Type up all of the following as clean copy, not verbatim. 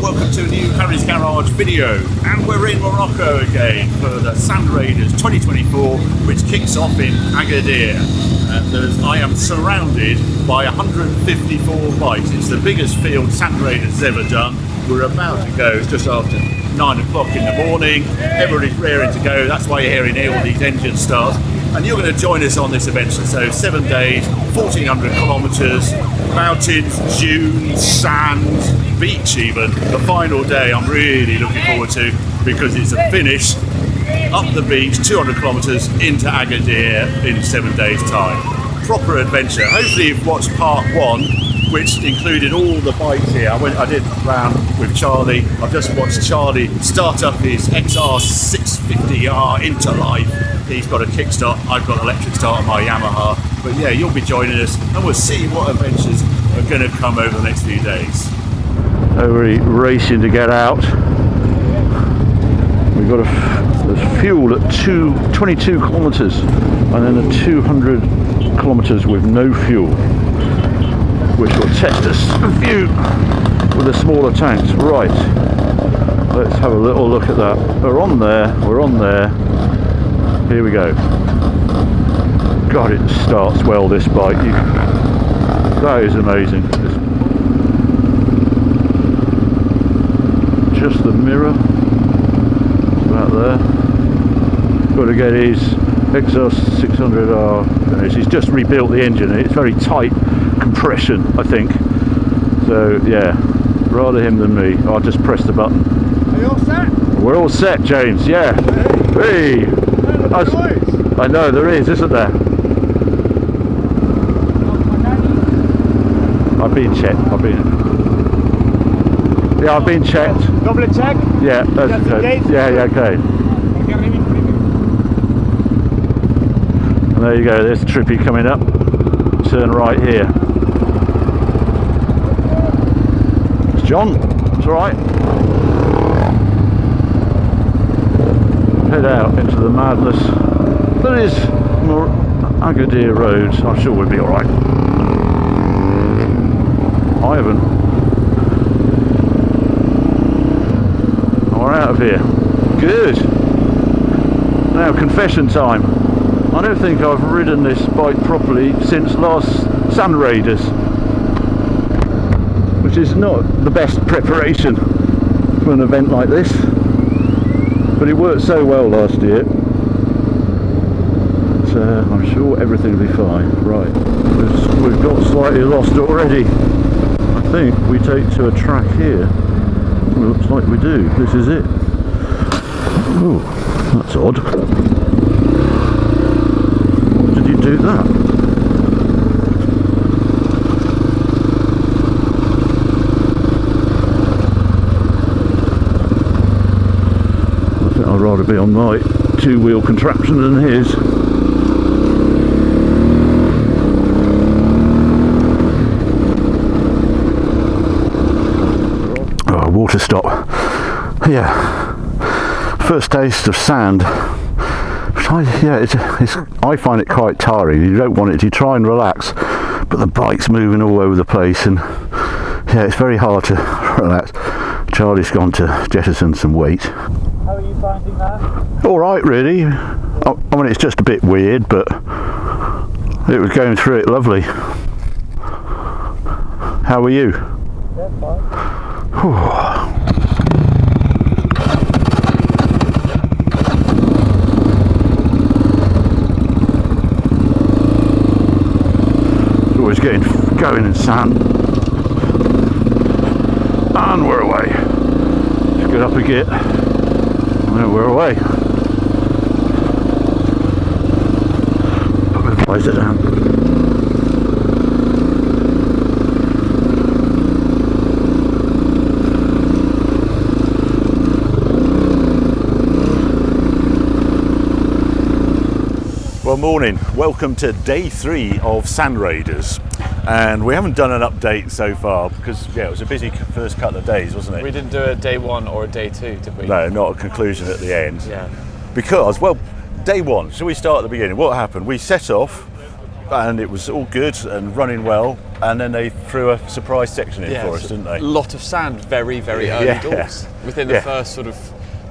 welcome to a new Paris Garage video, and we're in Morocco again for the Sandraiders 2024, which kicks off in Agadir. And I am surrounded by 154 bikes. It's the biggest field Sandraiders has ever done. We're about to go just after 9 o'clock in the morning. Everybody's raring to go. That's why you're hearing all these engines start. And you're going to join us on this adventure. So 7 days, 1,400 kilometres, mountains, dunes, sand, beach even. The final day I'm really looking forward to because it's a finish up the beach, 200 kilometres into Agadir in 7 days' time. Proper adventure. Hopefully you've watched part 1, which included all the bikes here. I did round with Charlie. I've just watched Charlie start up his XR600R into life. He's got a kickstart, I've got an electric start on my Yamaha. But yeah, you'll be joining us and we'll see what adventures are going to come over the next few days. We're racing to get out. We've got there's fuel at 22 kilometres and then a 200 kilometres with no fuel, which will test us a few with the smaller tanks. Right, let's have a little look at that. We're on there. Here we go. God, it starts well, this bike. That is amazing. Just the mirror. It's about there. Got to get his XR600R finished. He's just rebuilt the engine. It's very tight compression, I think. So yeah, rather him than me. I'll just press the button. Are you all set? We're all set, James. Yeah. Hey. I know there is, isn't there? I've been checked. I've been checked. Double check? Yeah, that's okay. Yeah, okay. And there you go, there's Trippy coming up. Turn right here. It's John. It's alright. Head out into the madness that is Agadir roads. I'm sure we'll be alright. I haven't. We're out of here. Good. Now confession time. I don't think I've ridden this bike properly since last Sandraiders, which is not the best preparation for an event like this. But it worked so well last year, so I'm sure everything will be fine. Right, we've got slightly lost already. I think we take to a track here. Well, looks like we do. This is it. Oh, that's odd. Did you do that? I'd rather be on my two-wheel contraption than his. Oh, water stop. Yeah, first taste of sand. I find it quite tiring. You don't want it to try and relax, but the bike's moving all over the place, and yeah, it's very hard to relax. Charlie's gone to jettison some weight. How are you finding that? All right, really. I mean, it's just a bit weird, but it was going through it lovely. How are you? Yeah, fine. Whew. It's always getting going in sand. And we're away. Just get up a git. And we're away. Put the visor down. Well, morning. Welcome to day 3 of Sandraiders. And we haven't done an update so far because it was a busy first couple of days, wasn't it? We didn't do a day 1 or a day 2, did we? No, not a conclusion at the end. Yeah. Because, well, day 1, shall we start at the beginning? What happened? We set off and it was all good and running well, and then they threw a surprise section in for us, didn't they? A lot of sand very, very early Yeah. doors. Within the first sort of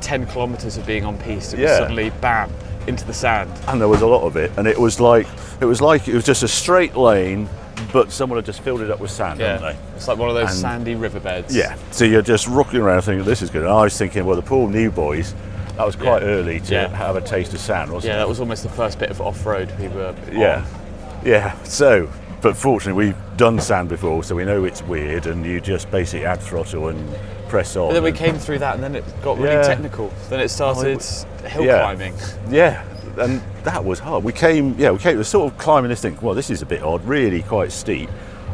10 kilometres of being on piste, it was suddenly bam into the sand. And there was a lot of it, and it was just a straight lane, but someone had just filled it up with sand, hadn't they? It's like one of those sandy riverbeds. Yeah, so you're just rocking around thinking this is good. And I was thinking, well, the poor new boys, that was quite early to have a taste of sand, wasn't it? Yeah, that was almost the first bit of off-road we were on. Yeah. So, but fortunately we've done sand before, so we know it's weird, and you just basically add throttle and press on. But then we came through that, and then it got really technical. Then it started hill climbing. Yeah, and that was hard. We came, we were sort of climbing this thing. Well, this is a bit odd, really quite steep.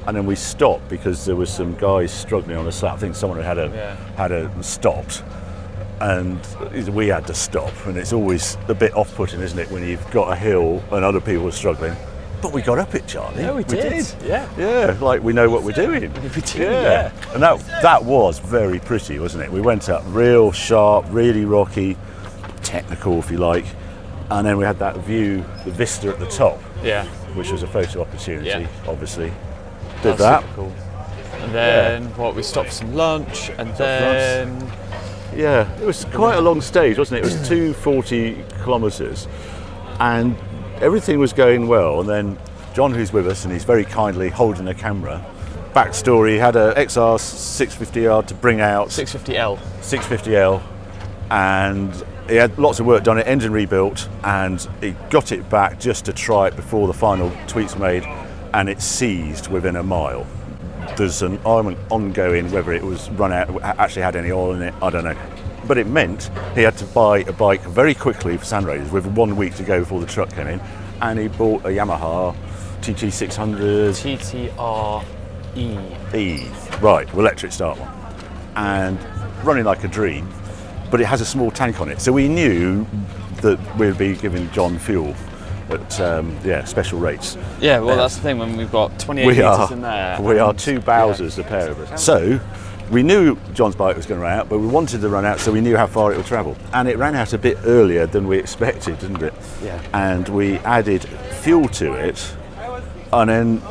And then we stopped because there was some guys struggling on a slab. I think someone had stopped, and we had to stop. And it's always a bit off-putting, isn't it, when you've got a hill and other people are struggling. But we got up it, Charlie. Yeah, we did. Yeah, like we know what we're doing. We did, yeah. And that was very pretty, wasn't it? We went up real sharp, really rocky, technical, if you like. And then we had that view, the vista at the top, which was a photo opportunity, obviously. Did that. Super cool. And then we stopped for some lunch, and then it was quite a long stage, wasn't it? It was 240 kilometres, and everything was going well. And then John, who's with us, and he's very kindly holding a camera. Backstory: he had a XR600R to bring out, 650L, and he had lots of work done, engine rebuilt, and he got it back just to try it before the final tweaks were made, and it seized within a mile. There's an argument ongoing whether it was run out, actually had any oil in it, I don't know. But it meant he had to buy a bike very quickly for Sandraiders with 1 week to go before the truck came in, and he bought a Yamaha TT600 TTRE. Right, electric start one, and running like a dream. But it has a small tank on it, so we knew that we'd be giving John fuel at special rates. Yeah, well, that's the thing, when we've got 28 litres in there. We are two Bowsers, the pair of us. So we knew John's bike was going to run out, but we wanted to run out so we knew how far it would travel. And it ran out a bit earlier than we expected, didn't it? Yeah. And we added fuel to it, and then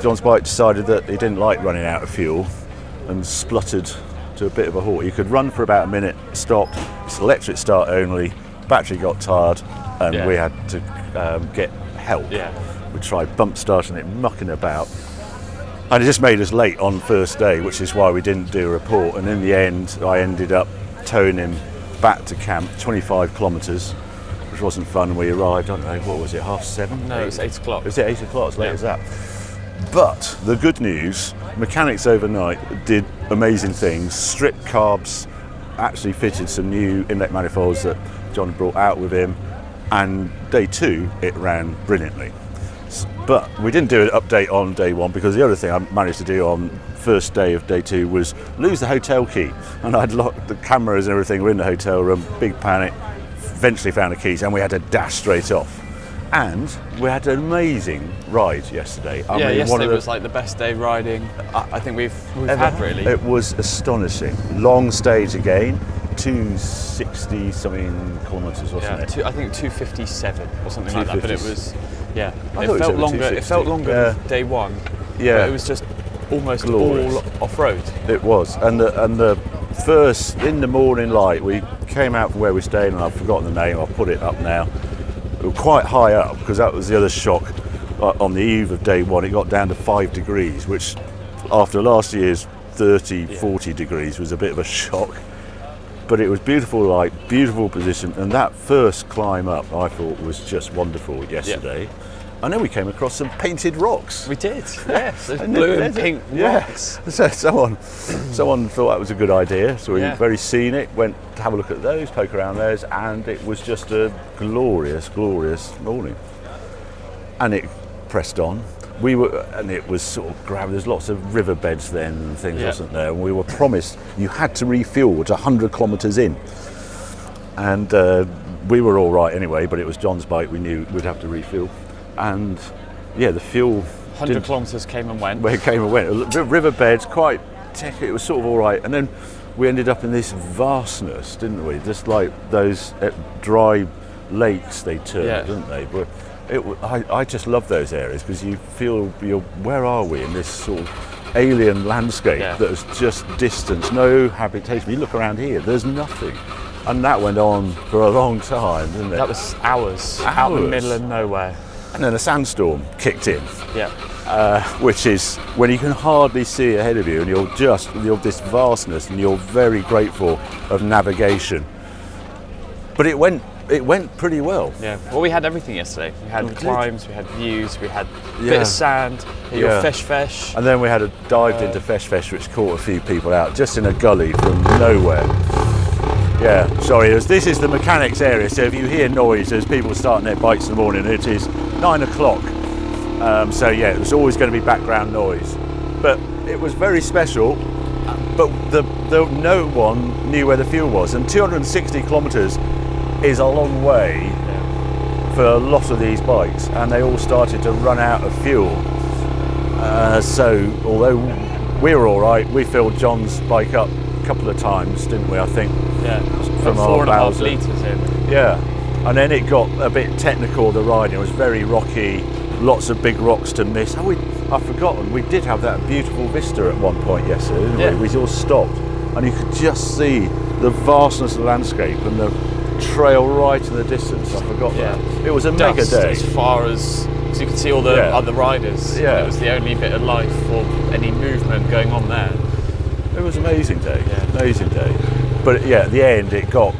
John's bike decided that he didn't like running out of fuel and spluttered to a bit of a halt. You could run for about a minute, stopped, it's electric start only, battery got tired, and we had to get help. Yeah. We tried bump starting it, mucking about, and it just made us late on first day, which is why we didn't do a report. And in the end, I ended up towing him back to camp, 25 kilometres, which wasn't fun. And we arrived, I don't know, what was it, 7:30? No, it was 8 o'clock. Was it 8 o'clock, as late as that? But the good news, mechanics overnight did amazing things, stripped carbs, actually fitted some new inlet manifolds that John brought out with him, and day 2 it ran brilliantly. But we didn't do an update on day 1 because the other thing I managed to do on first day of day 2 was lose the hotel key, and I'd locked the cameras and everything were in the hotel room, big panic, eventually found the keys, and we had to dash straight off. And we had an amazing ride yesterday. I mean, yesterday was like the best day riding I think we've had, really. It was astonishing. Long stage again, 260 something kilometres, wasn't it? I think 257 or something like that. But it was, I thought it felt longer. It felt longer than day 1. Yeah, but it was just almost glorious. all off-road. It was, and the first in the morning light, we came out from where we stayed, and I've forgotten the name. I'll put it up now. We were quite high up because that was the other shock. On the eve of day 1, it got down to 5 degrees, which after last year's 30, 40 degrees was a bit of a shock. But it was beautiful light, beautiful position, and that first climb up I thought was just wonderful yesterday. Yeah. And then we came across some painted rocks. We did, yes. Blue and pink rocks. So someone thought that was a good idea, so we were very scenic, went to have a look at those, poke around those, and it was just a glorious, glorious morning. And it pressed on. And it was sort of gravel. There's lots of riverbeds then and things, wasn't there? And we were promised you had to refuel at 100 kilometres in. And we were all right anyway, but it was John's bike, we knew we'd have to refuel. And the fuel 100 kilometres came and went. Well, it came and went. Riverbeds, quite techy, it was sort of all right. And then we ended up in this vastness, didn't we? Just like those dry lakes they turned, didn't they? But I just love those areas because you feel where are we in this sort of alien landscape that is just distance, no habitation. You look around here, there's nothing. And that went on for a long time, didn't it? That was hours. Out in the middle of nowhere. And then a sandstorm kicked in. Yeah. Which is when you can hardly see ahead of you, and you're this vastness, and you're very grateful of navigation. But it went pretty well. Yeah. Well, we had everything yesterday. We had climbs, we had views, we had a bit of sand, your fesh. And then we had dived into fesh, which caught a few people out just in a gully from nowhere. Yeah, sorry, this is the mechanics area, so if you hear noise, there's people starting their bikes in the morning. It is 9 o'clock, so yeah, it was always going to be background noise. But it was very special, but no one knew where the fuel was, and 260 kilometres is a long way for a lot of these bikes, and they all started to run out of fuel. So although we were all right, we filled John's bike up a couple of times, didn't we, I think? Yeah, from 4.5 litres in. Yeah, and then it got a bit technical, the ride. It was very rocky, lots of big rocks to miss. I've forgotten, we did have that beautiful vista at one point yesterday, didn't we? We all stopped and you could just see the vastness of the landscape and the trail right in the distance. I forgot that. It was a mega day. As far as you could see all the other riders. Yeah. It was the only bit of life or any movement going on there. It was an amazing day, amazing day. But yeah, at the end it got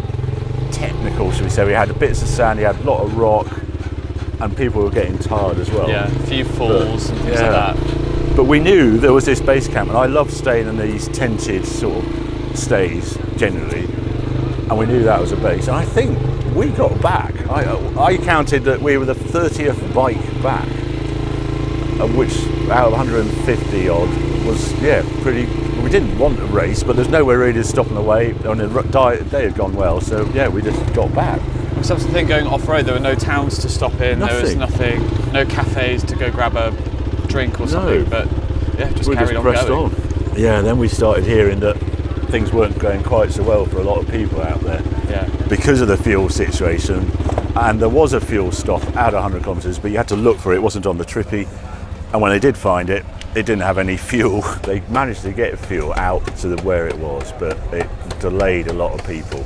technical, should we say. We had bits of sand, you had a lot of rock, and people were getting tired as well. Yeah, a few falls and things like that. But we knew there was this base camp, and I love staying in these tented sort of stays generally, and we knew that was a base. And I think we got back. I counted that we were the 30th bike back, of which out of 150 odd was pretty. We didn't want a race, but there's nowhere really to stop on the way. On the day had gone well, so yeah, we just got back. So that's the thing, going off-road, there were no towns to stop in, there was nothing, no cafes to go grab a drink or something, but yeah, just carried on going. Yeah, then we started hearing that things weren't going quite so well for a lot of people out there because of the fuel situation, and there was a fuel stop at 100 kilometres, but you had to look for it. It wasn't on the trippy, and when they did find it, it didn't have any fuel. They managed to get fuel out to where it was, but it delayed a lot of people.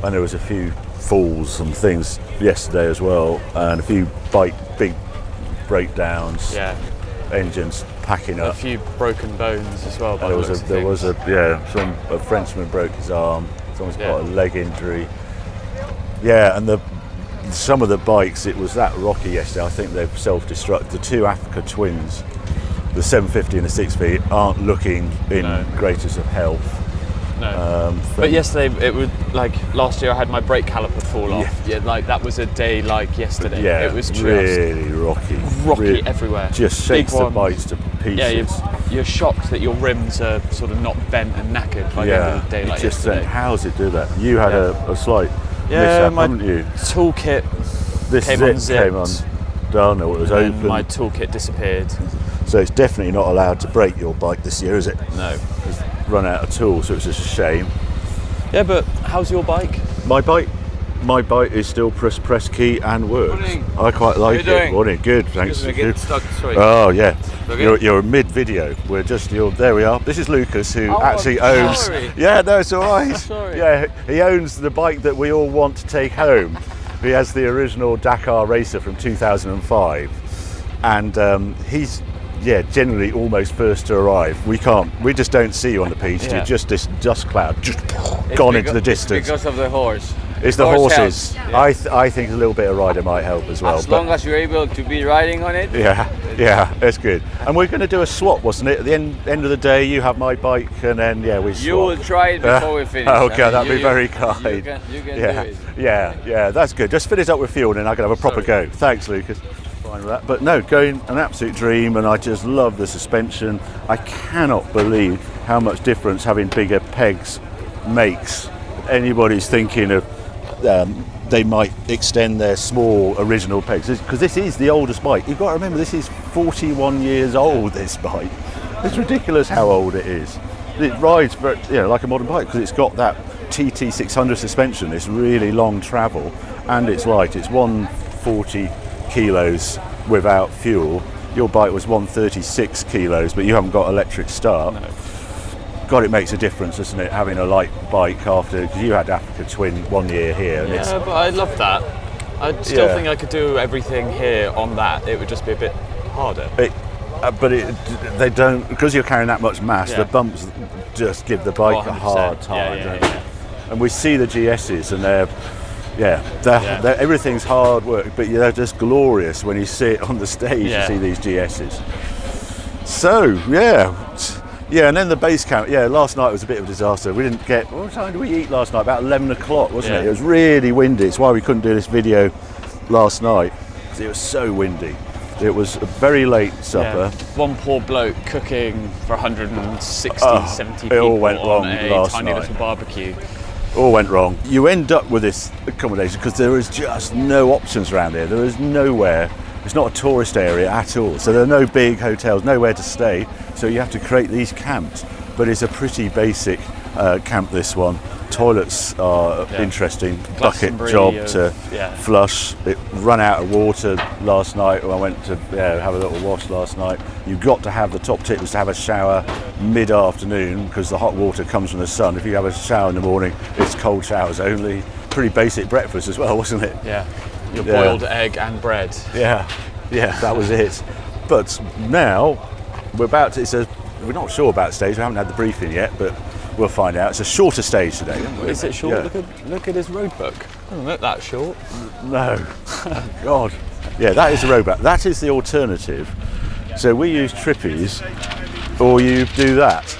And there was a few falls and things yesterday as well, and a few big breakdowns. Yeah. Engines packing up. A few broken bones as well. By there was a Frenchman broke his arm. Someone's got a leg injury. Yeah, and some of the bikes, it was that rocky yesterday. I think they've self-destructed. The two Africa twins, the 750 and the 650, aren't looking in greatest of health. No. But yesterday, it was like last year I had my brake caliper fall off. Yeah, like that was a day like yesterday. Yeah, it was just really rocky. Rocky everywhere. Just shakes the bikes to pieces. Yeah, you're shocked that your rims are sort of not bent and knackered by the end of the day like yesterday. How does it do that? You had a slight mishap, haven't you? Toolkit came undone, or it was open. My toolkit disappeared. So it's definitely not allowed to break your bike this year, is it? No. It's run out of tools, so it's just a shame. Yeah, but how's your bike? My bike is still press key and works. Morning. I quite like it. Morning, good, thanks. Oh yeah, you're mid-video. There we are. This is Lucas, who actually owns. Sorry. Yeah, no, it's all right. Sorry. Yeah, he owns the bike that we all want to take home. He has the original Dakar racer from 2005, and he's generally almost first to arrive. We just don't see you on the piste. You're just this dust cloud just gone into the distance. Because of the horse. It's the horses. I think a little bit of riding might help as well. As long as you're able to be riding on it. Yeah, that's good. And we're going to do a swap, wasn't it? At the end of the day, you have my bike, and then we swap. You will try it before we finish. Okay, that'd be very kind. You can do it. Yeah, that's good. Just finish up with fuel, and then I can have a proper go. Thanks, Lucas. Fine with that. But no, going an absolute dream, and I just love the suspension. I cannot believe how much difference having bigger pegs makes. Anybody's thinking of they might extend their small original pegs, because this is the oldest bike. You've got to remember, this is 41 years old, this bike. It's ridiculous how old it is. It rides like a modern bike, because it's got that TT600 suspension, this really long travel, and it's light. It's 140 kilos without fuel. Your bike was 136 kilos, but you haven't got electric start. No. God, it makes a difference, doesn't it, having a light bike after, because you had Africa Twin 1 year here. And Yeah, but I love that. I still think I could do everything here on that. It would just be a bit harder. They don't, because you're carrying that much mass, the bumps just give the bike a hard time. Yeah. And we see the GSs and they're everything's hard work, but they're just glorious when you see it on the stage. You see these GSs. So, and then the base camp. Yeah, last night was a bit of a disaster. We didn't get, what time did we eat last night? About 11 o'clock, wasn't it? It was really windy. It's why we couldn't do this video last night, because it was so windy. It was a very late supper. One poor bloke cooking for 160, 70 people it all went wrong on a last tiny night. little barbecue. All went wrong. You end up with this accommodation because there is just no options around here. There is nowhere. It's not a tourist area at all. So there are no big hotels, nowhere to stay. So you have to create these camps. But it's a pretty basic camp, this one. Toilets are interesting. Bucket job to flush. It ran out of water last night. I went to have a little wash last night. You've got to have, the top tip was to have a shower mid-afternoon, because the hot water comes from the sun. If you have a shower in the morning, it's cold showers only. Pretty basic breakfast as well, wasn't it? Yeah. Your boiled egg and bread. Yeah, that was it. But now we're about to, we're not sure about stage. We haven't had the briefing yet, but we'll find out. It's a shorter stage today, isn't it? Is it short? Yeah. Look at his road book. Doesn't look that short. No. God. Yeah, that is the road book. That is the alternative. So we use Trippies, or you do that.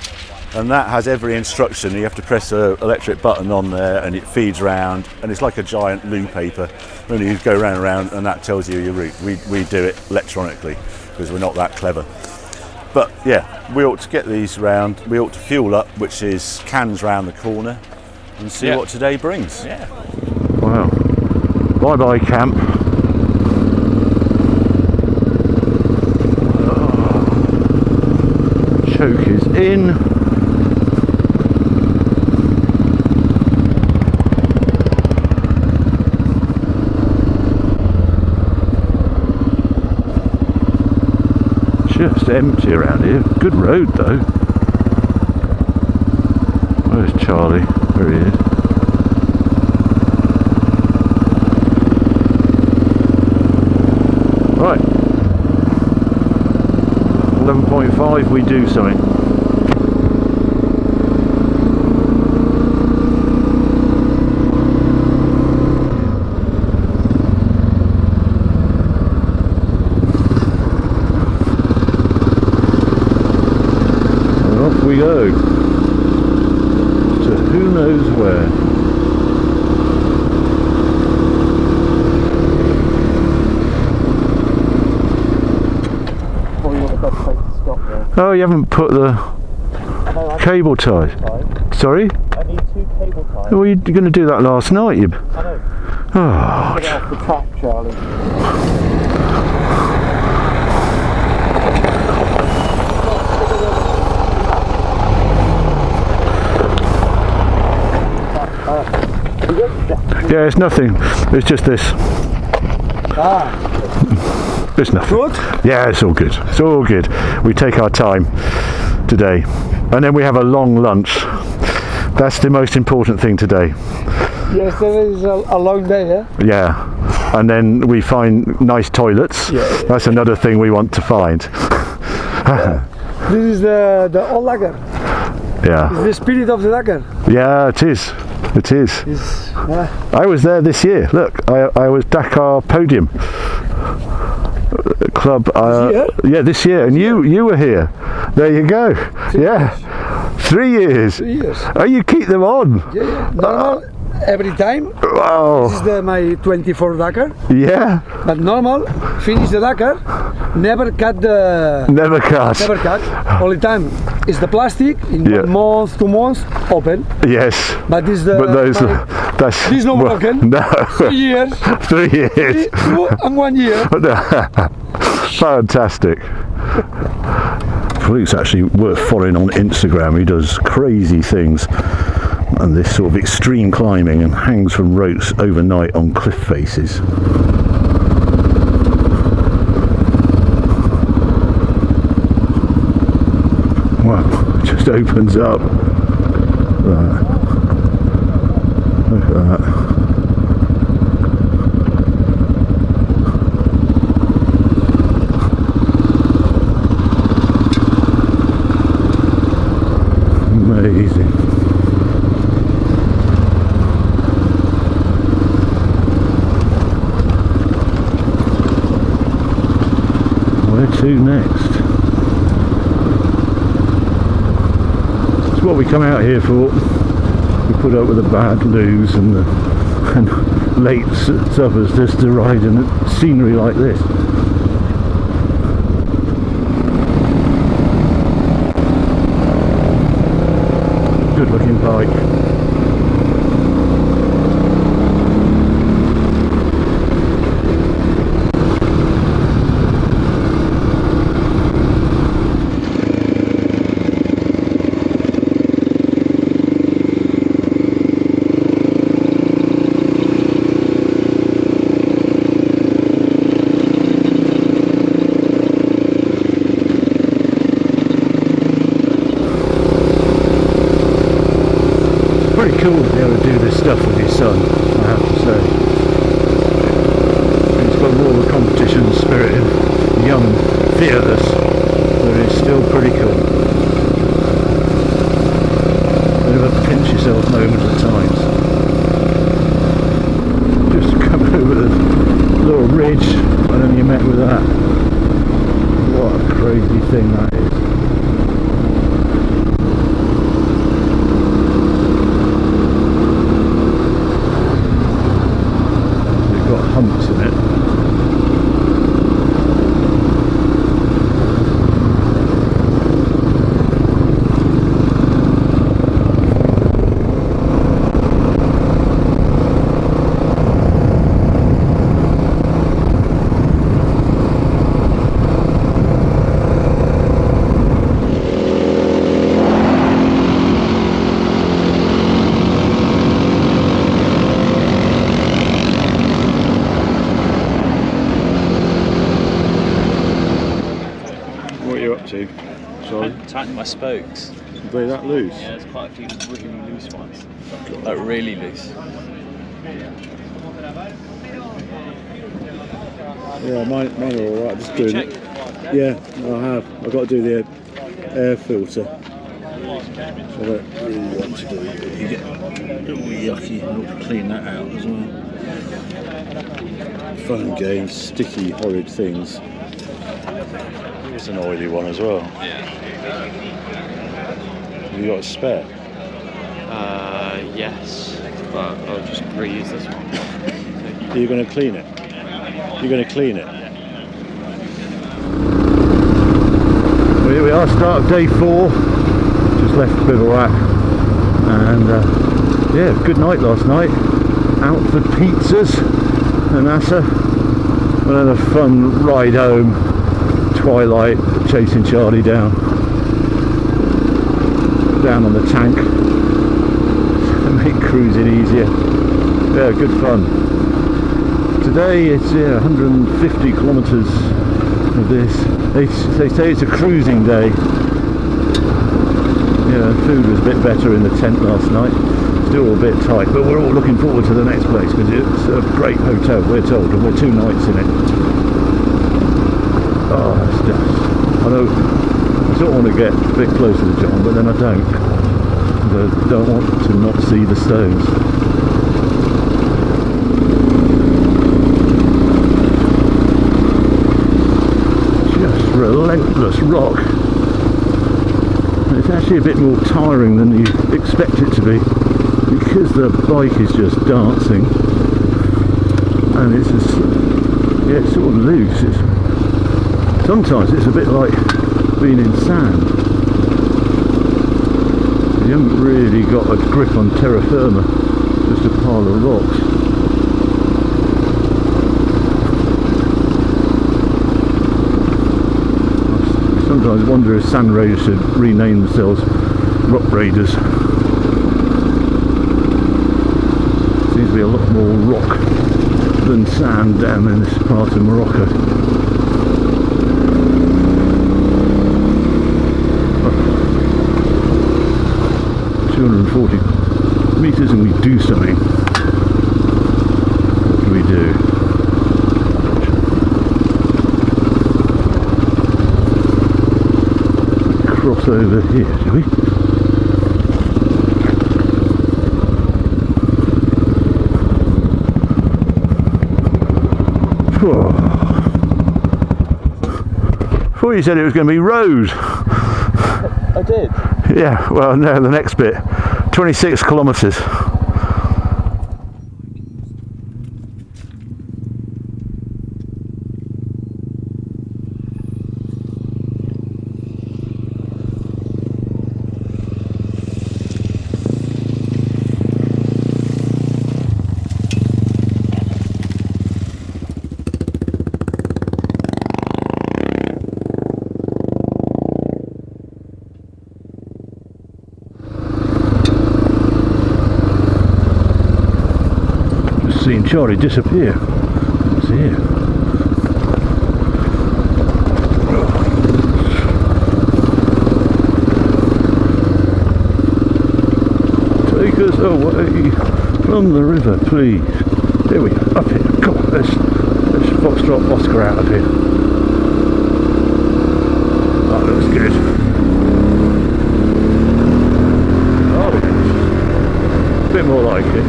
And that has every instruction. You have to press an electric button on there and it feeds around, and it's like a giant loo paper. And you go round and round and that tells you your route. We do it electronically because we're not that clever. But yeah, we ought to get these round. We ought to fuel up, which is cans round the corner, and see what today brings. Yeah. Wow. Bye-bye camp. Choke is in. Just empty around here. Good road though. Where's Charlie? There he is. Right. 11.5, we do something. We go to who knows where. Oh, you haven't put the cable ties. Sorry? I need 2 cable ties. Well, you're going to do that last night, you. I know. Oh. Get off the track, Charlie. Yeah, it's nothing. It's just this. It's nothing. Good? Yeah, it's all good. It's all good. We take our time today, and then we have a long lunch. That's the most important thing today. Yes, it is a long day, yeah? Yeah, and then we find nice toilets. Yeah. That's another thing we want to find. This is the old Dakar. Yeah. It's the spirit of the Dakar. Yeah, it is. It is. I was there this year. Look, I was Dakar podium club. Yeah, this year, and you were here. There you go. 3 years. 3 years. Oh, you keep them on. Yeah. Normal, every time. Wow. This is my 24 Dakar. Yeah. But normal, finish the Dakar, never cut the... Never cut. Never cut. Only time is the plastic, in 1 month, 2 months, open. Yes. But this that's... This is not broken. No. 3 years. 3 years. 2 and 1 year. Fantastic. Luke's actually worth following on Instagram. He does crazy things and this sort of extreme climbing, and hangs from ropes overnight on cliff faces. just opens up. Look at that. Amazing. Where to next? It's what we come out here for. We put up with the bad news and late suppers just to ride in scenery like this. Good looking bike. Pretty cool to be able to do this stuff with your son, I have to say. He's got more of a competition spirit, young and fearless, but it's still pretty cool. Bit of a pinch yourself moment at times. Just come over the little ridge and then you're met with that. What a crazy thing that is. Humps in it. Sorry? Tighten my spokes. Are they that loose? Yeah, there's quite a few really loose ones. Like really loose. Yeah, mine are alright. Just doing it. Yeah, I have. I've got to do the air filter. I don't really want to do it. You get yucky. I've got to clean that out as well. Fun and games, sticky, horrid things. It's an oily one as well. Yeah. Have you got a spare? Yes, but I'll just reuse this one. Are you going to clean it? You're going to clean it? Well, here we are, start of day 4. Just left bivouac. And yeah, good night last night. Out for pizzas and NASA. Another fun ride home. Twilight, chasing Charlie down on the tank to make cruising easier. Yeah, good fun. Today it's 150 kilometers of this. They say it's a cruising day. Yeah, food was a bit better in the tent last night. Still a bit tight, but we're all looking forward to the next place because it's a great hotel, we're told, and we're 2 nights in it. Oh, that's just, I know, I sort of want to get a bit closer to John, but then I don't. I don't want to not see the stones. Just relentless rock. It's actually a bit more tiring than you expect it to be, because the bike is just dancing, and it's just, yeah, it's sort of loose. Sometimes it's a bit like being in sand. You haven't really got a grip on terra firma, just a pile of rocks. I sometimes wonder if Sandraiders should rename themselves Rock Raiders. Seems to be a lot more rock than sand down in this part of Morocco. 240 meters and we do something. What do we do? Cross over here, shall we? Whoa. Thought you said it was going to be road. I did. Yeah, well, no, the next bit, 26 kilometres. Seeing Charlie disappear. It's here. Take us away from the river, please. Here we go, up here. Come on, let's Foxtrot Oscar out of here. That looks good. Oh, yes. A bit more like it.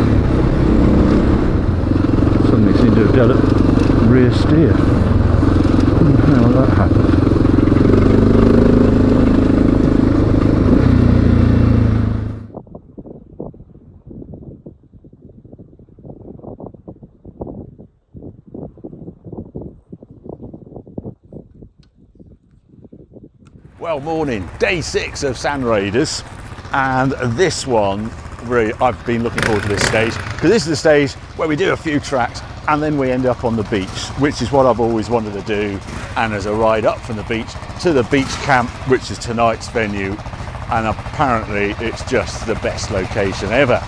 Suddenly seem to have developed rear steer. How that happened. Well, morning, day 6 of Sandraiders, and this one really, I've been looking forward to this stage because this is the stage where we do a few tracks and then we end up on the beach, which is what I've always wanted to do. And as a ride up from the beach to the beach camp, which is tonight's venue, and apparently it's just the best location ever.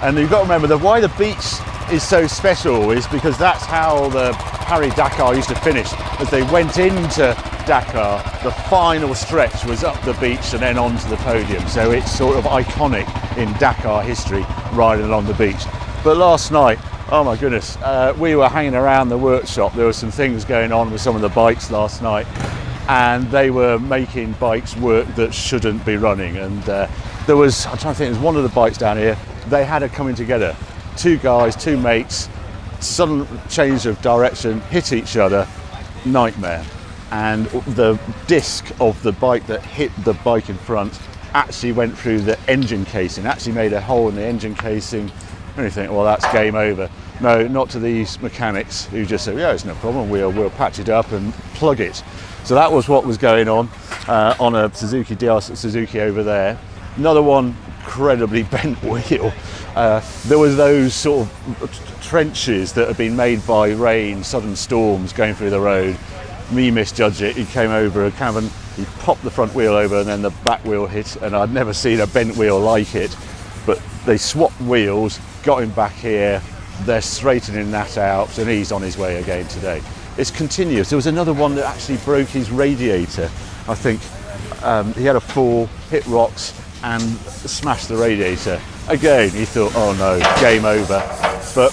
And you've got to remember that why the beach is so special is because that's how the Paris Dakar used to finish. As they went into Dakar, the final stretch was up the beach and then onto the podium. So it's sort of iconic in Dakar history, riding along the beach. But last night, oh my goodness, we were hanging around the workshop. There were some things going on with some of the bikes last night, and they were making bikes work that shouldn't be running. And there was, I'm trying to think, there's one of the bikes down here, they had it coming together. Two guys, two mates, sudden change of direction, hit each other, nightmare. And the disc of the bike that hit the bike in front actually went through the engine casing, actually made a hole in the engine casing. And you think, well, that's game over. No, not to these mechanics who just said, yeah, it's no problem, we'll patch it up and plug it. So that was what was going on a Suzuki DR Suzuki over there. Another one, incredibly bent wheel. There was those sort of trenches that had been made by rain, sudden storms going through the road. Me misjudged it. He came over a cavern, he popped the front wheel over and then the back wheel hit, and I'd never seen a bent wheel like it. But they swapped wheels, got him back here, they're straightening that out, and he's on his way again today. It's continuous. There was another one that actually broke his radiator. I think he had a fall, hit rocks and smashed the radiator. Again, he thought, oh no, game over. But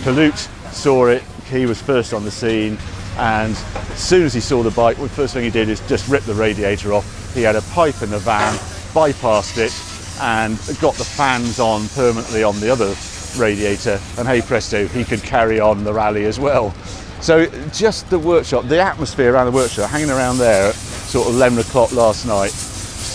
Pollute saw it, he was first on the scene, and as soon as he saw the bike, the first thing he did is just rip the radiator off. He had a pipe in the van, bypassed it, and got the fans on permanently on the other radiator, and hey presto, he could carry on the rally as well. So just the workshop, the atmosphere around the workshop, hanging around there at sort of 11 o'clock last night,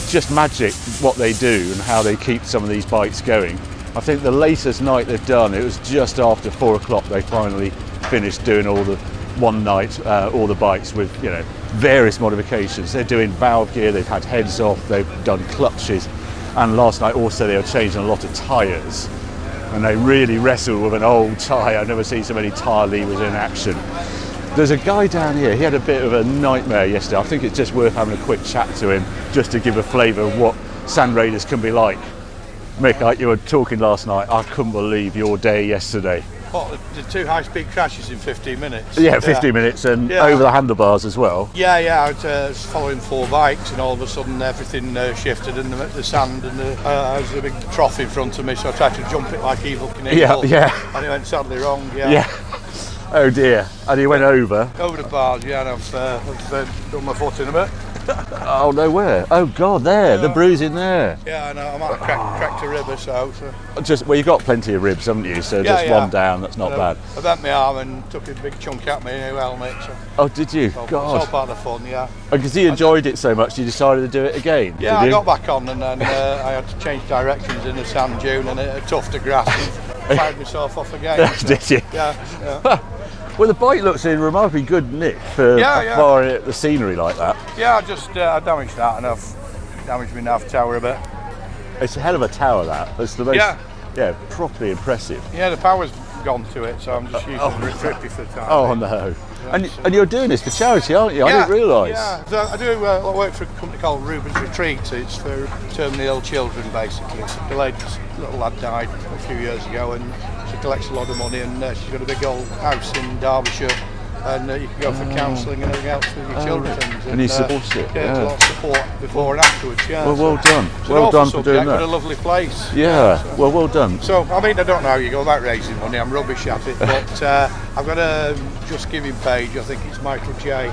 just magic what they do and how they keep some of these bikes going. I think the latest night they've done, it was just after 4 o'clock they finally finished doing all the one night, all the bikes with, you know, various modifications. They're doing valve gear, they've had heads off, they've done clutches, and last night also they were changing a lot of tyres, and they really wrestled with an old tyre. I've never seen so many tyre levers in action. There's a guy down here, he had a bit of a nightmare yesterday. I think it's just worth having a quick chat to him just to give a flavour of what Sandraiders can be like. Mick, like you were talking last night, I couldn't believe your day yesterday. What, the 2 high-speed crashes in 15 minutes? Yeah, 15 minutes and over the handlebars as well. Yeah, I was following 4 bikes and all of a sudden everything shifted and the sand and there was a big trough in front of me, so I tried to jump it like Evil Knievel. Yeah. And it went sadly wrong, Yeah. Oh dear. And you went over? Over the bars, yeah, and I've done my foot in a bit. Oh, no, where? Oh God, there, the bruise in there. Yeah, I know, I might have cracked a rib or so. Well, you've got plenty of ribs, haven't you? So just one down, that's not bad. I bent my arm and took a big chunk out my new helmet. So. Oh, did you? So God. It's all part of the fun, yeah. Because you enjoyed it so much, you decided to do it again? Yeah, I got back on and then I had to change directions in the sand dune and a tuft of grass and fired myself off again. So. Did you? Yeah. Well, the bike looks in remarkably good nick for firing the scenery like that. Yeah, I damaged that and I've damaged my nav tower a bit. It's a hell of a tower, that. It's the most, properly impressive. Yeah, the power's gone to it, so I'm just using the trippy for the time. Oh, no. And you're doing this for charity, aren't you? I didn't realise. Yeah, so I do work for a company called Rubens Retreat. It's for terminally ill children, basically. The little lad died a few years ago and she collects a lot of money and she's got a big old house in Derbyshire and you can go for counselling and everything else with your children. And he supports it. Yeah, a lot of support before and afterwards, yeah. Well done. It's well done for subject, doing that. But a lovely place. Yeah, well done. So, I mean, I don't know how you go about raising money, I'm rubbish at it, but I've got a Just Giving page, I think it's Michael J.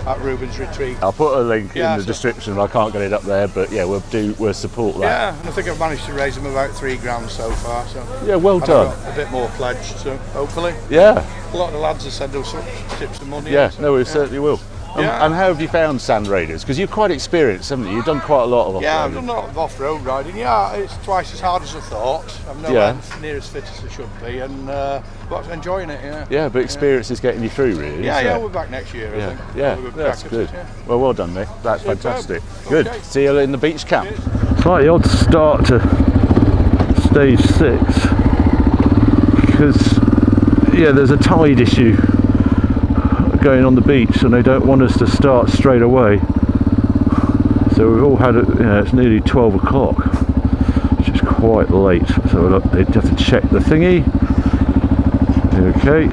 at Rubens Retreat. I'll put a link in the description. I can't get it up there, but yeah, we'll support that. Yeah, and I think I've managed to raise them about £3 so far. So yeah, well done. I've got a bit more pledged, so hopefully. Yeah. A lot of the lads have said they'll tip some money. Yeah, no, we certainly will. Yeah. And how have you found Sandraiders? Because you're quite experienced, haven't you? You've done quite a lot of off-roading. Yeah, I've done a lot of off-road riding. Yeah, it's twice as hard as I thought. I'm nowhere near as fit as I should be, and but enjoying it. Yeah. Yeah, but experience is getting you through, really. Yeah, we're back next year. I think. Yeah, that's good. Well done, Nick. That's fantastic. Good. Okay. See you in the beach camp. Slightly odd start to stage 6 because there's a tide issue going on the beach and they don't want us to start straight away, so we've all had it. It's nearly 12 o'clock, which is quite late, so they have to check the thingy. Okay,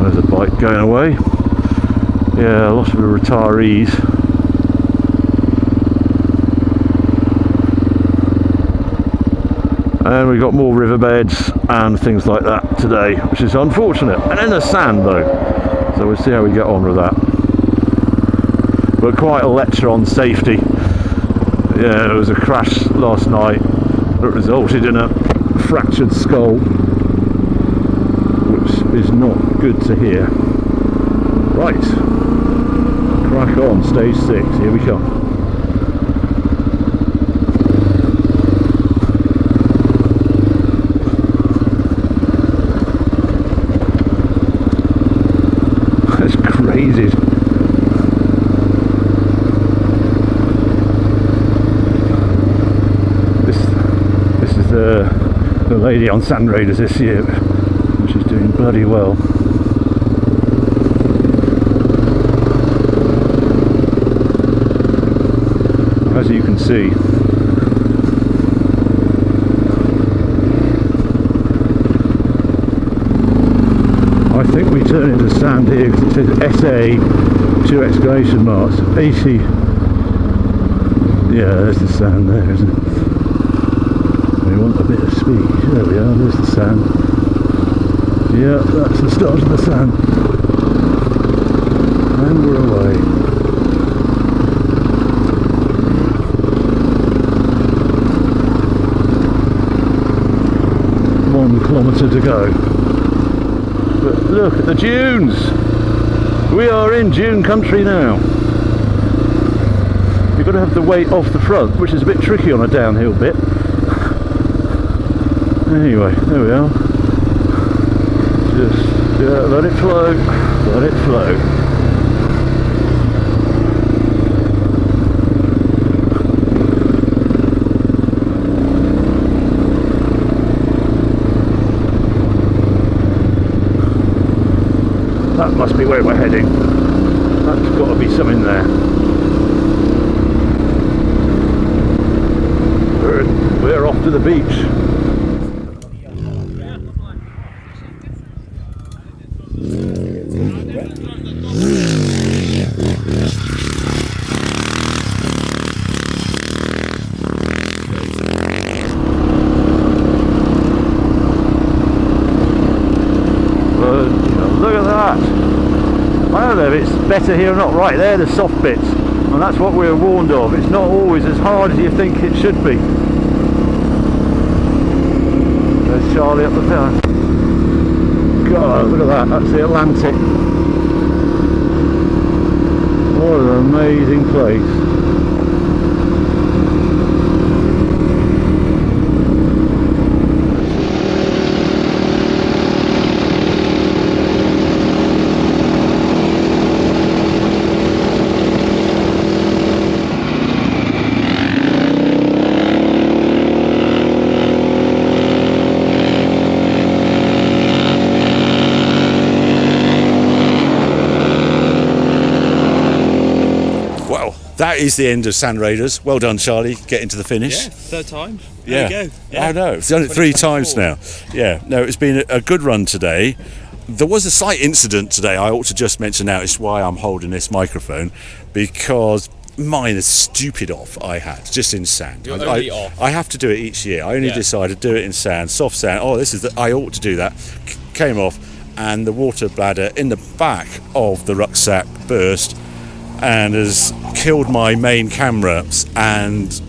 there's a bike going away. Yeah, a lot of the retirees. And we've got more riverbeds and things like that today, which is unfortunate. And in the sand though, so we'll see how we get on with that. But quite a lecture on safety. Yeah, there was a crash last night that resulted in a fractured skull, which is not good to hear. Right, crack on, stage 6, here we come. Crazy. This is the lady on Sandraiders this year, and she's doing bloody well. As you can see, I think we turn into sand here because it says SA 2 exclamation marks 80. Yeah, there's the sand there, isn't it? We want a bit of speed. There we are, there's the sand. Yeah, that's the start of the sand. And we're away. One kilometre to go. But look at the dunes! We are in dune country now. You've got to have the weight off the front, which is a bit tricky on a downhill bit. Anyway, there we are. Just let it flow, let it flow. That must be where we're heading. That's got to be something there. We're off to the beach. Look at that. I don't know if it's better here or not. Right there, the soft bits. And that's what we were warned of. It's not always as hard as you think it should be. There's Charlie up the path. God, look at that. That's the Atlantic. What an amazing place. That is the end of Sandraiders. Well done, Charlie, getting to the finish. Yeah, third time. Yeah. There you go. Yeah. I know, it's done it 3 times now. Yeah, no, it's been a good run today. There was a slight incident today I ought to just mention now. It's why I'm holding this microphone, because mine is stupid off I had, just in sand. You're only off. I have to do it each year. I only decided to do it in sand, soft sand. Oh, I ought to do that. Came off, and the water bladder in the back of the rucksack burst and has killed my main camera and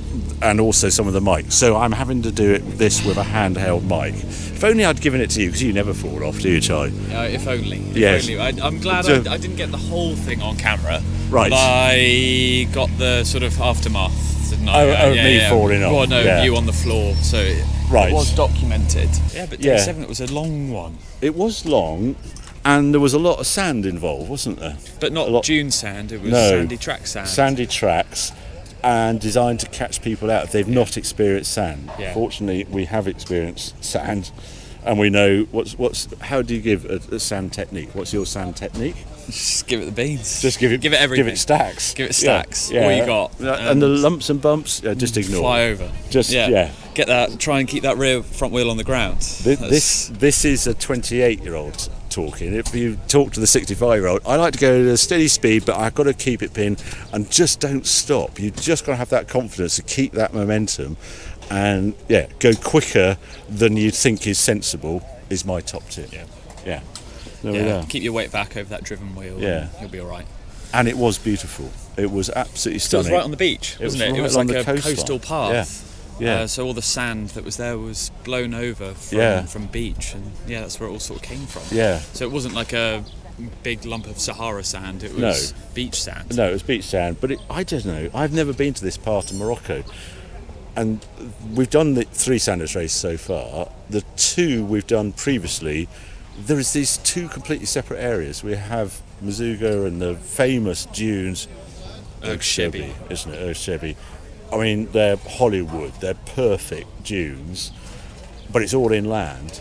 also some of the mic. So I'm having to do this with a handheld mic. If only I'd given it to you, because you never fall off, do you, Charlie? If only. Yes. Only. I'm glad I didn't get the whole thing on camera. Right. But I got the sort of aftermath, didn't I? Me falling off. Well, no, you on the floor. So it was documented. Yeah, but day 7, it was a long one. It was long. And there was a lot of sand involved, wasn't there? But not dune sand, it was sandy track sand. Sandy tracks, and designed to catch people out if they've not experienced sand. Yeah. Fortunately, we have experienced sand, and we know how do you give a sand technique? What's your sand technique? Just give it the beans. Just give it everything. Give it stacks. Give it stacks. All you got. And the lumps and bumps, just ignore. Fly over. Just Get that. Try and keep that rear front wheel on the ground. This is a 28-year-old talking. If you talk to the 65-year-old, I like to go at a steady speed, but I've got to keep it pinned and just don't stop. You just got to have that confidence to keep that momentum, and go quicker than you think is sensible. Is my top tip. Yeah. Keep your weight back over that driven wheel. Yeah, you'll be all right. And it was beautiful. It was absolutely stunning. It was right on the beach, wasn't it? It was like a coastal path. Yeah. So all the sand that was there was blown over from beach, and that's where it all sort of came from. Yeah. So it wasn't like a big lump of Sahara sand. It was beach sand. No, it was beach sand. But I don't know. I've never been to this part of Morocco, and we've done the 3 Sandraiders races so far. The 2 we've done previously, there is these 2 completely separate areas. We have Mazuga and the famous dunes, Shebi, isn't it? Shebi. I mean, they're Hollywood, they're perfect dunes, but it's all inland.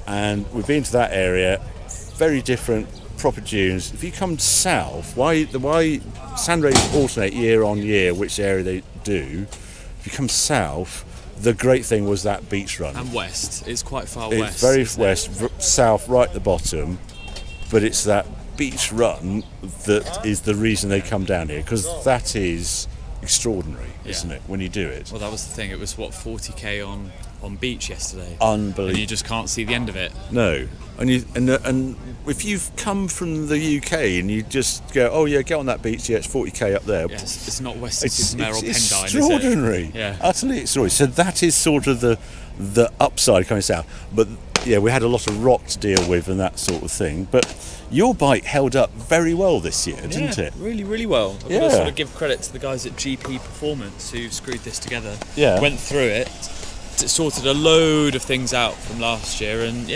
And we've been to that area, very different, proper dunes. If you come south, why Sandraiders alternate year on year which area they do. If you come south, the great thing was that beach run. And west, it's quite far west. It's very west, south, right at the bottom, but it's that beach run that is the reason they come down here, because that is extraordinary, isn't it, when you do it? Well, that was the thing. It was 40k on beach yesterday. Unbelievable. And you just can't see the end of it. No. And if you've come from the UK and you just go, get on that beach, it's 40k up there. Yes, it's not Western Supermare or Pendine, extraordinary. Is it? Yeah. Utterly extraordinary. So that is sort of the upside coming south. But we had a lot of rock to deal with and that sort of thing. But your bike held up very well this year, didn't it? Really, really well. I've got to sort of give credit to the guys at GP Performance who screwed this together. Yeah. Went through it, sorted a load of things out from last year, and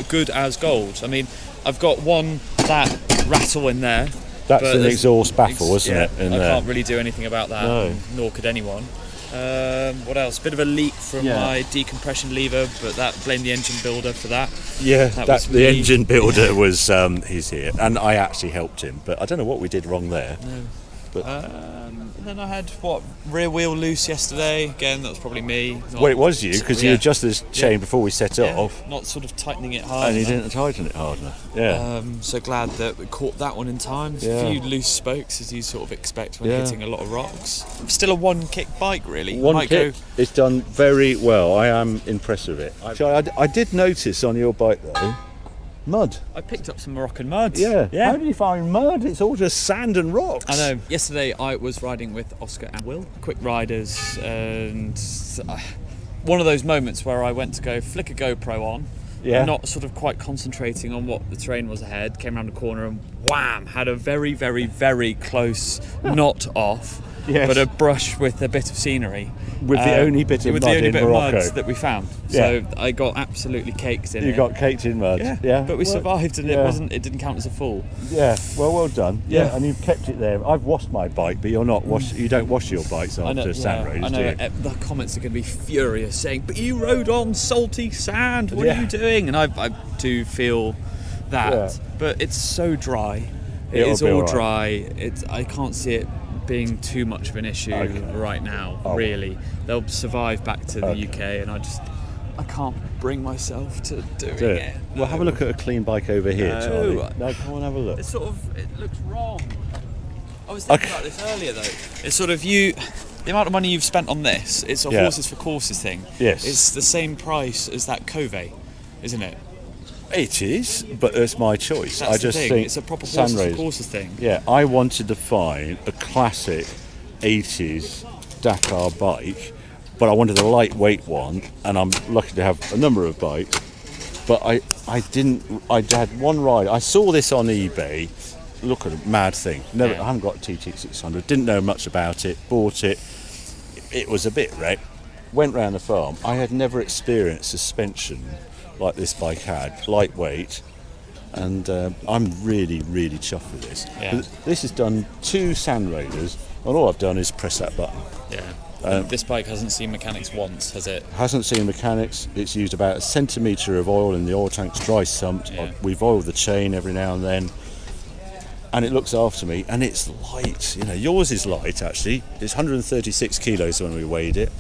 good as gold. I mean, I've got that rattle in there. That's an exhaust baffle, isn't it? I can't really do anything about that, nor could anyone. What else? Bit of a leak from my decompression lever, but blame the engine builder for that. Yeah, the engine builder was he's here, and I actually helped him, but I don't know what we did wrong there. No. But then I had rear wheel loose yesterday. Again, that was probably me. Well, it was you, because you adjusted this chain before we set off. Not sort of tightening it hard. And you didn't tighten it hard enough. Yeah. So glad that we caught that one in time. A few loose spokes, as you sort of expect when hitting a lot of rocks. Still a one-kick bike, really. One kick. It's done very well. I am impressed with it. I did notice on your bike though, Mud. I picked up some Moroccan mud. Yeah. How did you find mud? It's all just sand and rocks. I know. Yesterday I was riding with Oscar and Will, quick riders, and one of those moments where I went to go flick a GoPro on, not sort of quite concentrating on what the terrain was ahead, came around the corner and wham, had a very, very, very close not off, but a brush with a bit of scenery. With the only bit of mud in Morocco that we found. So I got absolutely caked in it. You got caked in mud. Yeah. But we survived, and it didn't count as a fall. Yeah. well done. Yeah. And you've kept it there. I've washed my bike, but you don't wash your bikes after Sandraiders, I know. do you? The comments are going to be furious, saying, "But you rode on salty sand. What are you doing?" And I do feel that, but it's so dry. It is all dry. I can't see it being too much of an issue right now. Really, they'll survive back to the UK, and I can't bring myself to doing it. Well, have a look at a clean bike over here, Charlie. No, come on, have a look. It looks wrong. I was thinking about this earlier though. It's sort of the amount of money you've spent on this. It's a horses for courses thing. Yes. It's the same price as that Cove, isn't it? It is, but it's my choice. That's I just the thing. think It's a proper horses for courses thing. Yeah, I wanted to find a classic 80s Dakar bike, but I wanted a lightweight one, and I'm lucky to have a number of bikes. But I had one ride. I saw this on eBay. Look at a mad thing. I haven't got a TT600. Didn't know much about it. Bought it. It was a bit wrecked. Went round the farm. I had never experienced suspension like this bike had, lightweight, and I'm really, really chuffed with this. Yeah. This has done 2 Sandraiders, and all I've done is press that button. Yeah. This bike hasn't seen mechanics once, has it? Hasn't seen mechanics. It's used about a centimetre of oil in the oil tanks, dry sumped. Yeah. We've oiled the chain every now and then, and it looks after me, and it's light. Yours is light actually. It's 136 kilos when we weighed it,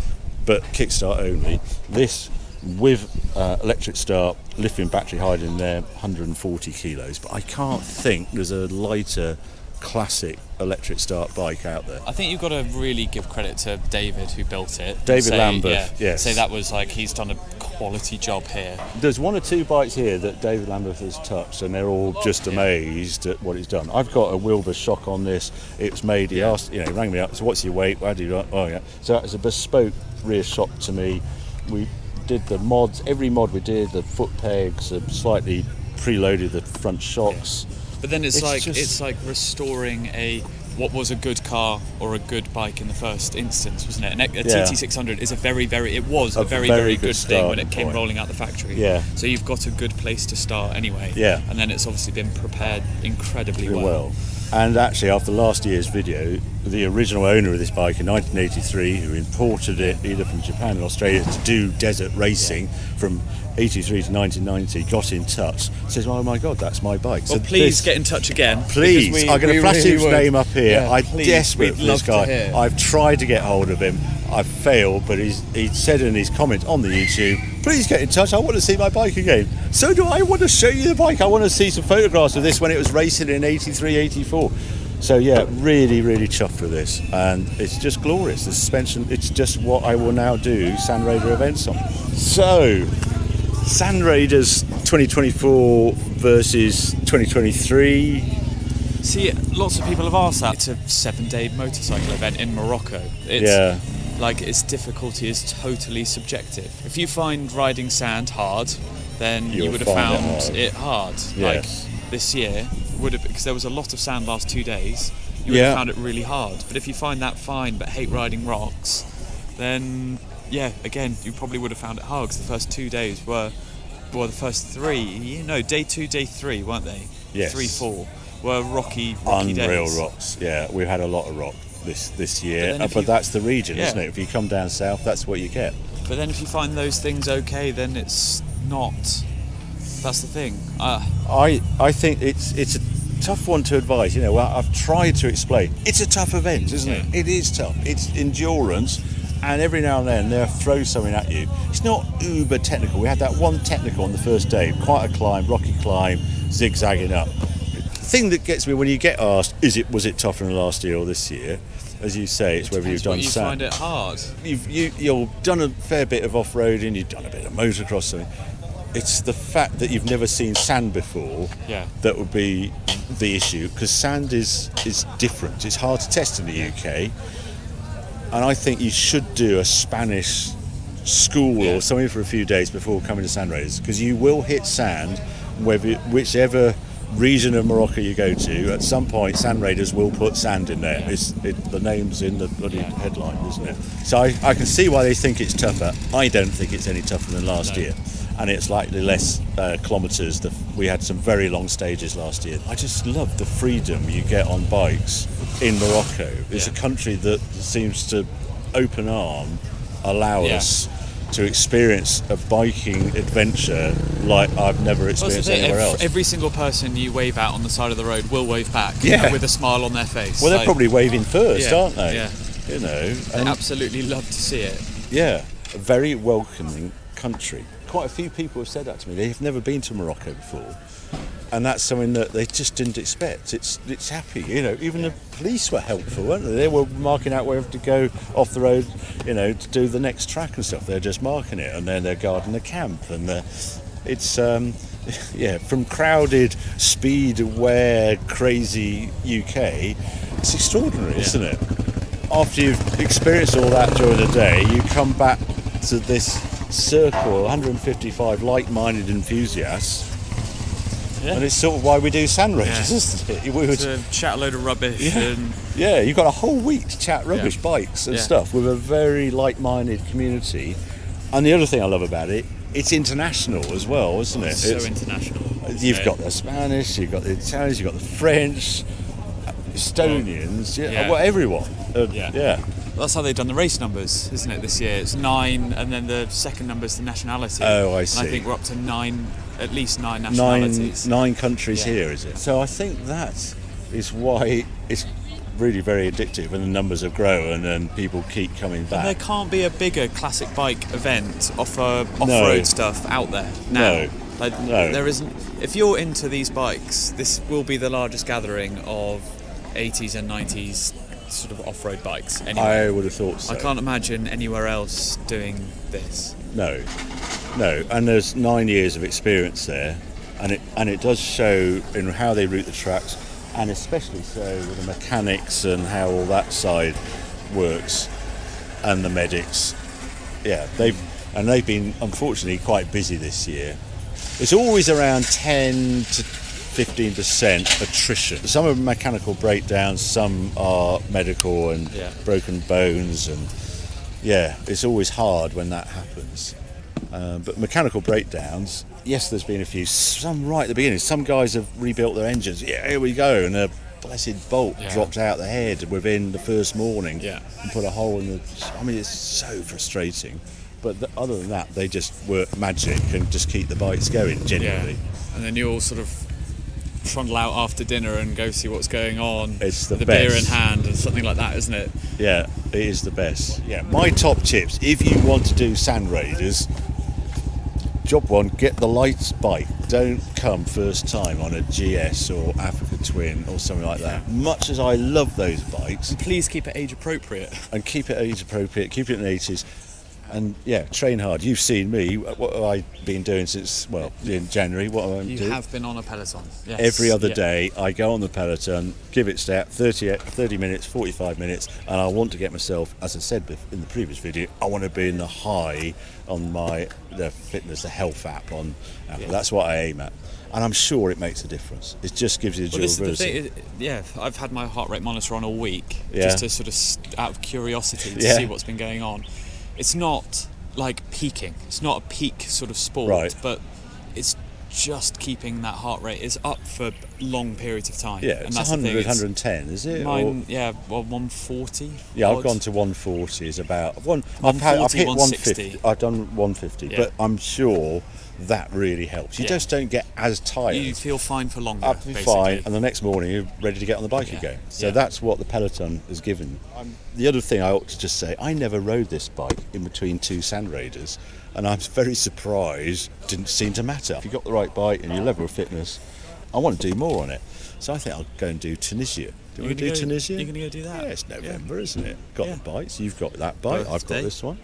but kickstart only. This with electric start, lithium battery hide in there, 140 kilos. But I can't think there's a lighter classic electric start bike out there. I think you've got to really give credit to David who built it. David Lambeth, yes. Say that was he's done a quality job here. There's 1 or 2 bikes here that David Lambeth has touched, and they're all just amazed at what he's done. I've got a Wilbur shock on this. It's made. He asked, he rang me up. So what's your weight? How do you? Oh yeah. So it's a bespoke rear shock to me. We did the mods. Every mod we did, the foot pegs, slightly preloaded the front shocks. But then it's like restoring what was a good car or a good bike in the first instance, wasn't it? And a TT600 is a very, very good thing when it came rolling out the factory. Yeah. So you've got a good place to start anyway. Yeah. And then it's obviously been prepared incredibly well. And actually, after last year's video, the original owner of this bike in 1983, who imported it either from Japan and Australia to do desert racing from 83 to 1990, got in touch, says, "Oh my God, that's my bike." Well, so please get in touch again. Please, I'm going to flash his name up here. Yeah, I'm desperate for this guy. I've tried to get hold of him. I've failed, but he said in his comment on the YouTube, "Please get in touch. I want to see my bike again." So do I. Want to show you the bike. I want to see some photographs of this when it was racing in 83, 84. So yeah, really, really chuffed with this, and it's just glorious. The suspension, it's just what I will now do Sandraider events on. So, Sandraiders 2024 versus 2023. See, lots of people have asked that. It's a 7-day motorcycle event in Morocco. Its difficulty is totally subjective. If you find riding sand hard, then you would have found it hard. Yes. Like this year, because there was a lot of sand last 2 days, you would have found it really hard. But if you find that fine but hate riding rocks, then again, you probably would have found it hard, because the first 2 days were, the first 3, day 2, day 3, weren't they? Yes. 3, 4 were rocky Unreal days. rocks. Yeah, we've had a lot of rock this year, but that's the region, isn't it? If you come down south, that's what you get. But then if you find those things okay, then it's not. That's the thing. I think it's a tough one to advise. I've tried to explain. It's a tough event, isn't it? It is tough. It's endurance, and every now and then they'll throw something at you. It's not uber technical. We had that one technical on the first day, quite a climb, rocky climb, zigzagging up. The thing that gets me when you get asked, was it tougher than last year or this year? As you say, it's whether you've done sand. You find it hard. You've done a fair bit of off-roading, you've done a bit of motocross. it's the fact that you've never seen sand before that would be the issue, because sand is different. It's hard to test in the UK, and I think you should do a Spanish school or something for a few days before coming to Sandraiders, because you will hit sand whichever region of Morocco you go to. At some point Sandraiders will put sand in there. The name's in the bloody headline, isn't it? So I can see why they think it's tougher. I don't think it's any tougher than last year, and it's slightly less kilometres. We had some very long stages last year. I just love the freedom you get on bikes in Morocco. It's a country that seems to open arm allow us to experience a biking adventure like I've never experienced anywhere else. Every single person you wave at on the side of the road will wave back with a smile on their face. Well, they're probably waving first, aren't they? Yeah. You know, I absolutely love to see it. Yeah, a very welcoming country. Quite a few people have said that to me. They've never been to Morocco before, and that's something that they just didn't expect. It's happy, you know. Even the police were helpful, weren't they? They were marking out where to go off the road, you know, to do the next track and stuff. They're just marking it, and then they're guarding the camp, and it's from crowded, speed-aware, crazy UK. It's extraordinary, isn't it? After you've experienced all that during the day, you come back to this circle, 155 like-minded enthusiasts. Yeah. And it's sort of why we do Sandraiders, isn't it? We would chat a load of rubbish. You've got a whole week to chat rubbish, bikes and stuff with a very like-minded community. And the other thing I love about it, it's international as well, isn't it? It's so international. You've got the Spanish, you've got the Italians, you've got the French, Estonians, everyone. That's how they've done the race numbers, isn't it, this year? It's 9, and then the second number is the nationality. Oh, I see. And I think we're up to 9, at least 9 nationalities. Nine countries here, is it? So I think that is why it's really very addictive, and the numbers have grown and people keep coming back. And there can't be a bigger classic bike event off-road stuff out there now. No. There isn't. If you're into these bikes, this will be the largest gathering of 80s and 90s sort of off-road bikes anyway. I would have thought so. I can't imagine anywhere else doing this. No, and there's 9 years of experience there, and it does show in how they route the tracks, and especially so with the mechanics and how all that side works, and the medics. Yeah, they've been unfortunately quite busy this year. It's always around 10 to 15% attrition. Some are mechanical breakdowns, some are medical and broken bones, and it's always hard when that happens. But mechanical breakdowns, yes, there's been a few, some right at the beginning. Some guys have rebuilt their engines, here we go, and a blessed bolt dropped out the head within the first morning and put a hole in the... I mean, it's so frustrating. But other than that, they just work magic and just keep the bikes going, genuinely. Yeah. And then you all sort of trundle out after dinner and go see what's going on. It's the with best. Beer in hand and something like that, isn't it? Yeah, it is the best. Yeah, my top tips, if you want to do Sandraiders, job one, get the light bike. Don't come first time on a GS or Africa Twin or something like that. Much as I love those bikes. And please keep it age appropriate. And keep it age appropriate, keep it in the 80s. And train hard. You've seen me. What have I been doing since, in January? What have I been doing? You have been on a peloton. Yes. Every other day, I go on the peloton, give it step, 30 minutes, 45 minutes, and I want to get myself, as I said in the previous video, I want to be in the high on the fitness, the health app on Apple. That's what I aim at. And I'm sure it makes a difference. It just gives you the durability. I've had my heart rate monitor on all week, just to sort of, out of curiosity, to see what's been going on. It's not like peaking. It's not a peak sort of sport, but it's just keeping that heart rate is up for long periods of time. Yeah, it's 100, 110, is it? Mine, 140. Yeah, I've gone to 140. Is about I've hit 150. I've done 150, but I'm sure that really helps. You just don't get as tired. You feel fine for longer. Absolutely fine, and the next morning you're ready to get on the bike again. So that's what the peloton has given. The other thing I ought to just say, I never rode this bike in between two Sandraiders, and I'm very surprised it didn't seem to matter. If you've got the right bike and your level of fitness, I want to do more on it. So I think I'll go and do Tunisia. Do you want to do Tunisia? You're going to go do that? Yeah, it's November, isn't it? Got the bikes, you've got that bike, I've got this one.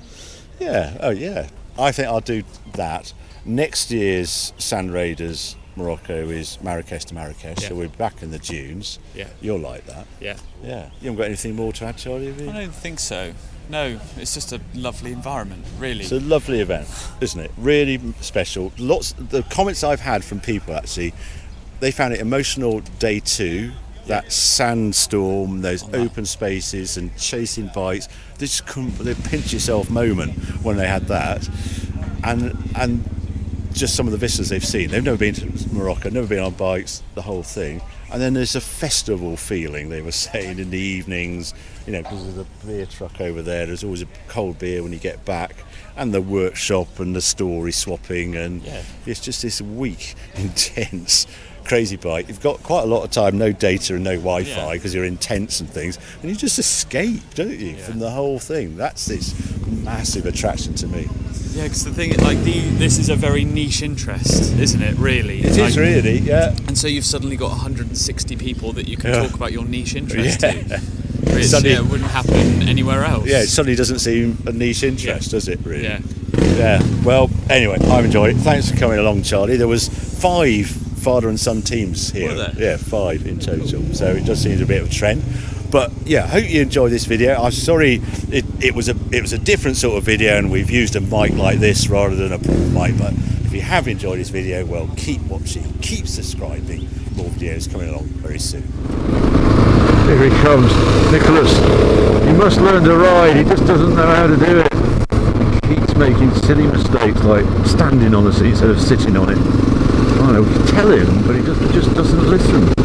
Yeah, I think I'll do that. Next year's Sandraiders Morocco is Marrakesh to Marrakesh, Yeah. so we're back in the dunes. Yeah. You'll like that. Yeah. Yeah. You haven't got anything more to add, Charlie, have you? I don't think so. No, it's just a lovely environment, really. It's a lovely event, isn't it? Really special. The comments I've had from people actually, they found it emotional day 2. That sandstorm, those open spaces and chasing bikes. They just couldn't, they pinch yourself moment when they had that. And just some of the vistas they've seen. They've never been to Morocco, never been on bikes, the whole thing. And then there's a festival feeling, they were saying, in the evenings, you know, because there's a beer truck over there. There's always a cold beer when you get back, and the workshop and the story swapping, and it's just this week intense crazy bike. You've got quite a lot of time, no data and no Wi-Fi because you're in tents and things, and you just escape, don't you, from the whole thing. That's this massive attraction to me. Yeah, because the thing, like, this is a very niche interest, isn't it? Really, It is really, yeah. And so you've suddenly got 160 people that you can talk about your niche interest Yeah. to. Which it wouldn't happen anywhere else. Yeah, it suddenly doesn't seem a niche interest, does it? Really? Yeah. Yeah. Well, anyway, I've enjoyed it. Thanks for coming along, Charlie. There was 5 father and son teams here. Were there? Yeah, 5 in total. So it does seem to be a bit of a trend. But yeah, I hope you enjoyed this video. I'm sorry it was a different sort of video, and we've used a mic like this rather than a mic. But if you have enjoyed this video, well, keep watching, keep subscribing. More videos coming along very soon. Here he comes, Nicholas. He must learn to ride. He just doesn't know how to do it. He keeps making silly mistakes, like standing on the seat instead of sitting on it. I don't know, we can tell him, but he just doesn't listen.